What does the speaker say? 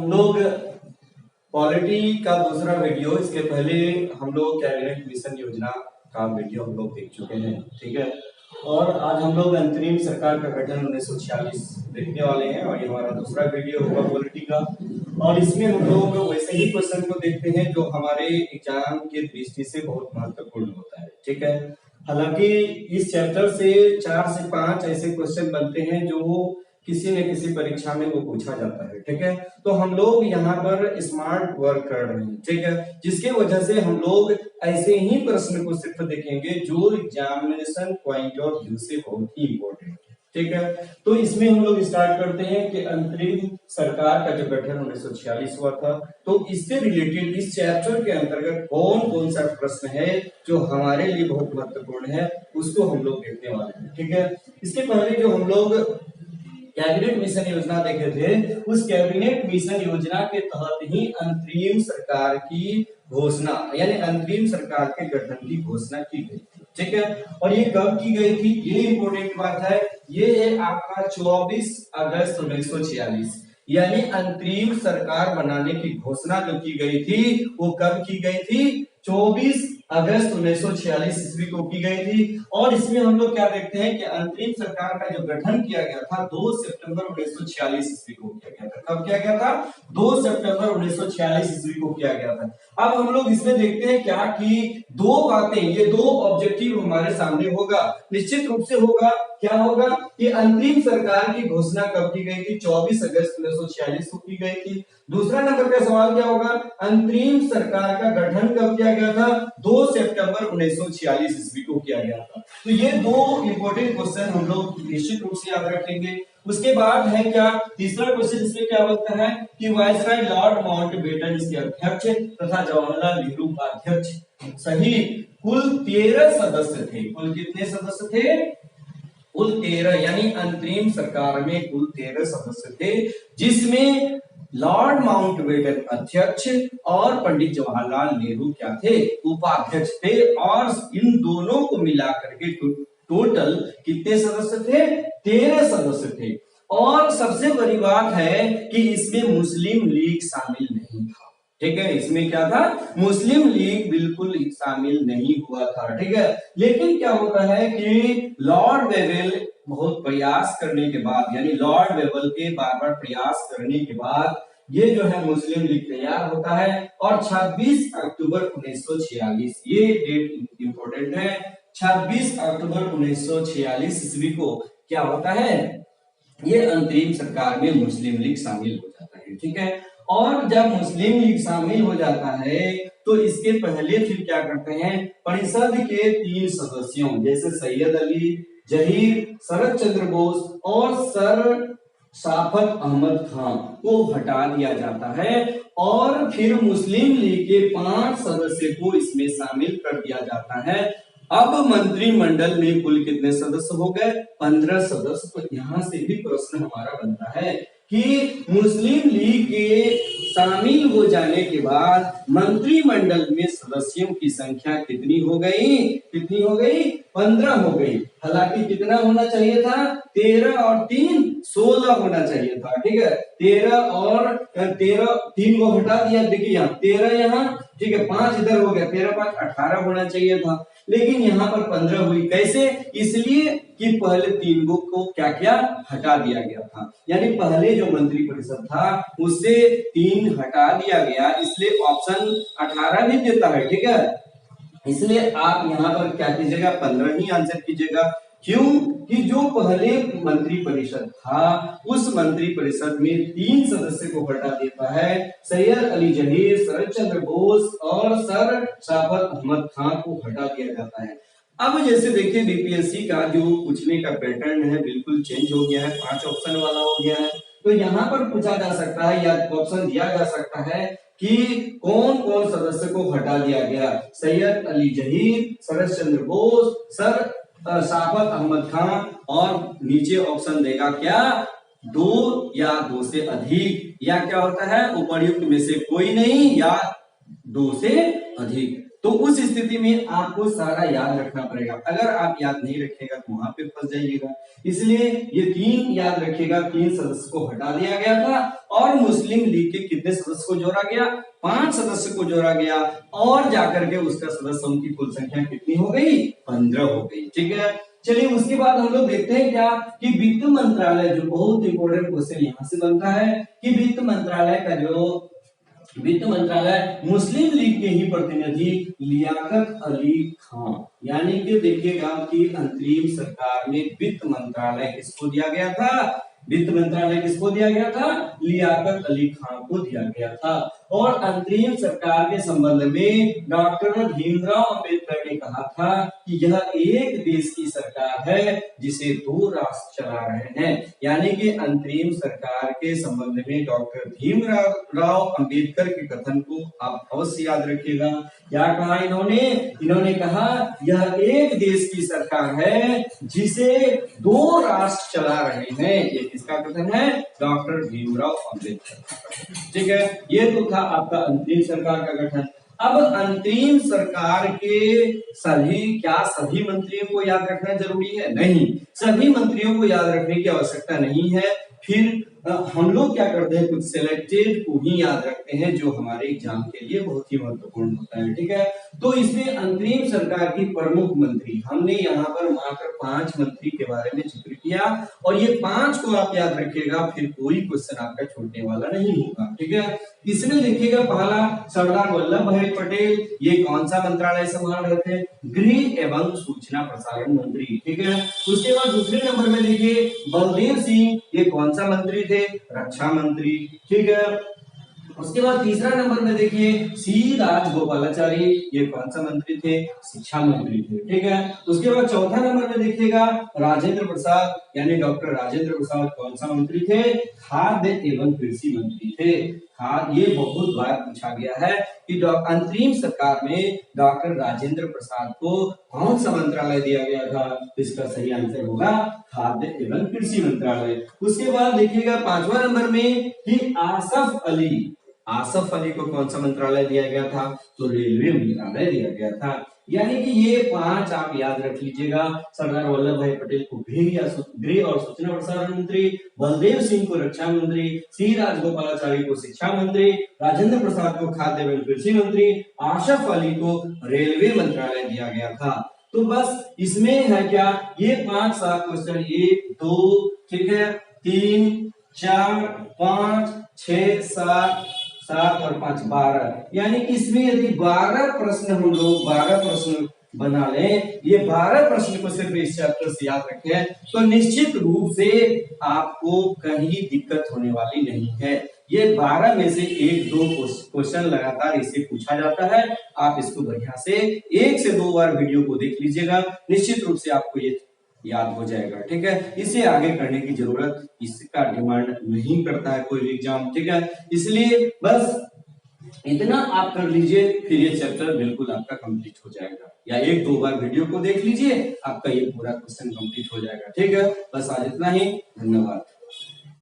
हम लोग पॉलिटी का दूसरा वीडियो, इसके पहले हम लोग कैबिनेट मिशन योजना का वीडियो हम लोग देख चुके हैं, ठीक है। और आज हम लोग अंतरिम सरकार का गठन 1946 देखने वाले हैं और ये हमारा दूसरा वीडियो होगा पॉलिटी का। और इसमें हम लोग वैसे ही क्वेश्चन को देखते हैं जो हमारे एग्जाम की दृष्टि से बहुत महत्वपूर्ण होता है, ठीक है। हालांकि इस चैप्टर से 4 से 5 ऐसे क्वेश्चन बनते हैं जो किसी न किसी परीक्षा में वो पूछा जाता है, ठीक है। तो हम लोग यहाँ पर स्मार्ट वर्क कर रहे हैं, ठीक है, जिसके वजह से हम लोग ऐसे ही प्रश्न को सिर्फ देखेंगे जो एग्जामिनेशन पॉइंट ऑफ व्यू से बहुत ही इंपॉर्टेंट है, ठीक है। तो इसमें हम लोग स्टार्ट करते हैं कि अंतरिम सरकार का जो गठन 1946 हुआ था, तो इससे रिलेटेड इस चैप्टर के अंतर्गत कौन कौन सा प्रश्न है जो हमारे लिए बहुत महत्वपूर्ण है उसको हम लोग देखने वाले हैं, ठीक है। इसके पहले जो हम लोग कैबिनेट मिशन योजना देखे थे, उस कैबिनेट मिशन योजना के तहत ही अंतरिम सरकार की घोषणा यानी अंतरिम सरकार के गठन की घोषणा की गई थी, ठीक है। और ये कब की गई थी, ये इंपॉर्टेंट बात है। ये है आपका 24 अगस्त 1946, यानी अंतरिम सरकार बनाने की घोषणा जो की गई थी वो कब की गई थी, 24 अगस्त 1946 ईस्वी को की गई थी। और इसमें हम लोग क्या देखते हैं कि अंतरिम सरकार का जो गठन किया गया था 2 सितंबर 1946 ईस्वी को किया गया था। कब किया गया था, 2 सितंबर 1946 ईस्वी को किया गया था। अब हम लोग इसमें देखते हैं क्या कि दो बातें, ये दो ऑब्जेक्टिव हमारे सामने होगा, निश्चित रूप से होगा। क्या होगा कि अंतरिम सरकार की घोषणा कब की गई थी, 24 अगस्त 1946 को की गई थी। दूसरा नंबर का सवाल क्या होगा, अंतरिम सरकार का गठन कब किया गया था, 2 सितंबर 1946 ईस्वी को किया गया था। तो ये दो इंपॉर्टेंट क्वेश्चन हम लोग निश्चित रूप से याद रखेंगे। उसके बाद है क्या, तीसरा क्वेश्चन इसमें क्या बोलता है कि वायसराय लॉर्ड माउंटबेटन इसके अध्यक्ष तथा जवाहरलाल नेहरू उपाध्यक्ष सही कुल 13 सदस्य थे। कुल कितने सदस्य थे, कुल 13, यानी अंतरिम सरकार में कुल 13 सदस्य थे, जिसमें लॉर्ड माउंटबेटन अध्यक्ष और पंडित जवाहरलाल नेहरू क्या थे, उपाध्यक्ष थे। और इन दोनों को मिलाकर के टोटल कितने सदस्य थे, 13 सदस्य थे। और सबसे बड़ी बात है कि इसमें मुस्लिम लीग शामिल नहीं था, ठीक है। इसमें क्या था, मुस्लिम लीग बिल्कुल शामिल नहीं हुआ था, ठीक है। लेकिन क्या होता है कि लॉर्ड वेवेल बहुत प्रयास करने के बाद, यानी लॉर्ड वेवेल के बार बार प्रयास करने के बाद ये जो है मुस्लिम लीग तैयार होता है। और 26 अक्टूबर 1946, ये डेट इंपॉर्टेंट है, 26 अक्टूबर 1946 ईस्वी को क्या होता है, ये अंतरिम सरकार में मुस्लिम लीग शामिल हो जाता है, ठीक है। और जब मुस्लिम लीग शामिल हो जाता है तो इसके पहले फिर क्या करते हैं, परिषद के 3 सदस्यों जैसे सैयद अली जहीर, शरद चंद्र बोस और सर शाफत अहमद खान को हटा दिया जाता है। और फिर मुस्लिम लीग के 5 सदस्य को इसमें शामिल कर दिया जाता है। अब मंत्रिमंडल में कुल कितने सदस्य हो गए, 15 सदस्य। तो यहां से भी प्रश्न हमारा बनता है कि मुस्लिम लीग के शामिल हो जाने के बाद मंत्रिमंडल में सदस्यों की संख्या कितनी हो गई, कितनी हो गई, 15 हो गई। हालांकि कितना होना चाहिए था, 13 और 3 16 होना चाहिए था, ठीक है। 13 और 13, 3 को हटा दिया, देखिए यहाँ 13 यहाँ, ठीक है, 5 इधर हो गया, 13 5 18 होना चाहिए था। लेकिन यहाँ पर 15 हुई, कैसे, इसलिए कि पहले 3 को क्या किया, हटा दिया गया था। यानी पहले जो मंत्रिपरिषद था उससे 3 हटा दिया गया, इसलिए ऑप्शन 18 भी देता है, ठीक है। इसलिए आप यहाँ पर क्या कीजिएगा, 15 ही आंसर कीजिएगा। क्यों कि जो पहले मंत्रिपरिषद था उस मंत्रिपरिषद में 3 सदस्य को हटा देता है, सैयद अली जहीर, शरद चंद्र बोस और सर शाफत अहमद खान को हटा दिया जाता है। अब जैसे देखिए बीपीएससी का जो पूछने का पैटर्न है बिल्कुल चेंज हो गया है, 5 ऑप्शन वाला हो गया है। तो यहाँ पर पूछा जा सकता है या ऑप्शन दिया जा सकता है कि कौन कौन सदस्य को हटा दिया गया, सैयद अली जहीर, शरद चंद्र बोस, सर शाफत अहमद खान, और नीचे ऑप्शन देगा क्या, 2 या 2 से अधिक, या क्या होता है उपर्युक्त में से कोई नहीं या 2 से अधिक। तो उस स्थिति में आपको सारा याद रखना पड़ेगा। अगर आप याद नहीं रखेगा तो वहां पे फंस जाइएगा। इसलिए ये 3 याद रखेगा, 3 सदस्य को हटा दिया गया था और मुस्लिम लीग के कितने सदस्य को जोड़ा गया, 5 सदस्य को जोड़ा गया और जाकर के उसका सदस्यों की कुल संख्या कितनी हो गई, 15 हो गई। ठीक है, चलिए उसके बाद हम लोग देखते हैं क्या कि वित्त मंत्रालय, जो बहुत इंपॉर्टेंट क्वेश्चन यहां से बनता है कि वित्त मंत्रालय का जो वित्त मंत्रालय मुस्लिम लीग के ही प्रतिनिधि लियाकत अली खान, यानी कि देखिएगा कि अंतरिम सरकार में वित्त मंत्रालय किसको दिया गया था, वित्त मंत्रालय किसको दिया गया था, लियाकत अली खान को दिया गया था। और अंतरिम सरकार के संबंध में डॉक्टर भीमराव अंबेडकर ने कहा था कि यह एक देश की सरकार है जिसे 2 राष्ट्र चला रहे हैं। यानी कि अंतरिम सरकार के संबंध में डॉक्टर भीमराव अंबेडकर के कथन को आप अवश्य याद रखिएगा। क्या कहा इन्होंने कहा यह एक देश की सरकार है जिसे 2 राष्ट्र चला रहे हैं। ये किसका कथन है, डॉक्टर भीमराव अंबेडकर। ठीक है, ये तो था आपका अंतरिम सरकार का गठन। अब अंतरिम सरकार के सभी मंत्रियों को याद रखना जरूरी है? नहीं, सभी मंत्रियों को याद रखने की आवश्यकता नहीं है। फिर हम लोग क्या करते हैं, कुछ सिलेक्टेड को ही याद रखते हैं जो हमारे एग्जाम के लिए बहुत ही महत्वपूर्ण होता है। ठीक है, तो इसमें अंतरिम सरकार की प्रमुख मंत्री, हमने यहाँ पर मात्र 5 मंत्री के बारे में जिक्र किया और ये 5 को आप याद रखिएगा, फिर कोई क्वेश्चन आपका छूटने वाला नहीं होगा। ठीक है, इसमें देखिएगा पहला सरदार वल्लभ भाई पटेल, ये कौन सा मंत्रालय संभाल रहे थे, गृह एवं सूचना प्रसारण मंत्री। ठीक है, उसके बाद दूसरे नंबर में देखिए बलदेव सिंह, ये कौन सा मंत्री थे, रक्षा मंत्री। ठीक है, उसके बाद तीसरा नंबर में देखिए सी राजगोपालाचारी, ये कौन सा मंत्री थे, शिक्षा मंत्री थे। ठीक है, उसके बाद चौथा नंबर में देखिएगा राजेंद्र प्रसाद, यानी डॉक्टर राजेंद्र प्रसाद कौन सा मंत्री थे, खाद्य एवं कृषि मंत्री थे। ये बहुत बार पूछा गया है कि अंतरिम सरकार में डॉक्टर राजेंद्र प्रसाद को कौन सा मंत्रालय दिया गया था, इसका सही आंसर होगा खाद्य एवं कृषि मंत्रालय। उसके बाद देखिएगा 5वां नंबर में कि आसफ अली को कौन सा मंत्रालय दिया गया था, तो रेलवे मंत्रालय दिया गया था। यानी कि ये 5 आप याद रख लीजिएगा। सरदार वल्लभ भाई पटेल को गृह और सूचना प्रसारण मंत्री, बलदेव सिंह को रक्षा मंत्री, सी राजगोपालाचारी को शिक्षा मंत्री, राजेंद्र प्रसाद को खाद्य एवं कृषि मंत्री, आसफ अली को रेलवे मंत्रालय दिया गया था। तो बस इसमें है क्या, ये 5-7 क्वेश्चन, 1 2 ठीक है 3 4 5 6 7 और 5 12, यानी कि इसमें यदि 12 प्रश्न हम लोग 12 प्रश्न बना लें, ये 12 प्रश्न को सिर्फ इस चैप्टर से याद रखें तो निश्चित रूप से आपको कहीं दिक्कत होने वाली नहीं है। ये 12 में से 1-2 क्वेश्चन लगातार इससे पूछा जाता है। आप इसको बढ़िया से 1 से 2 बार वीडियो को देख लीजिएगा, निश्चित रूप से आपको ये याद हो जाएगा। ठीक है, इसे आगे करने की जरूरत इसका डिमांड नहीं करता है कोई भी एग्जाम। ठीक है, इसलिए बस इतना आप कर लीजिए, फिर ये चैप्टर बिल्कुल आपका कंप्लीट हो जाएगा। या 1-2 बार वीडियो को देख लीजिए, आपका ये पूरा क्वेश्चन कंप्लीट हो जाएगा। ठीक है, बस आज इतना ही, धन्यवाद।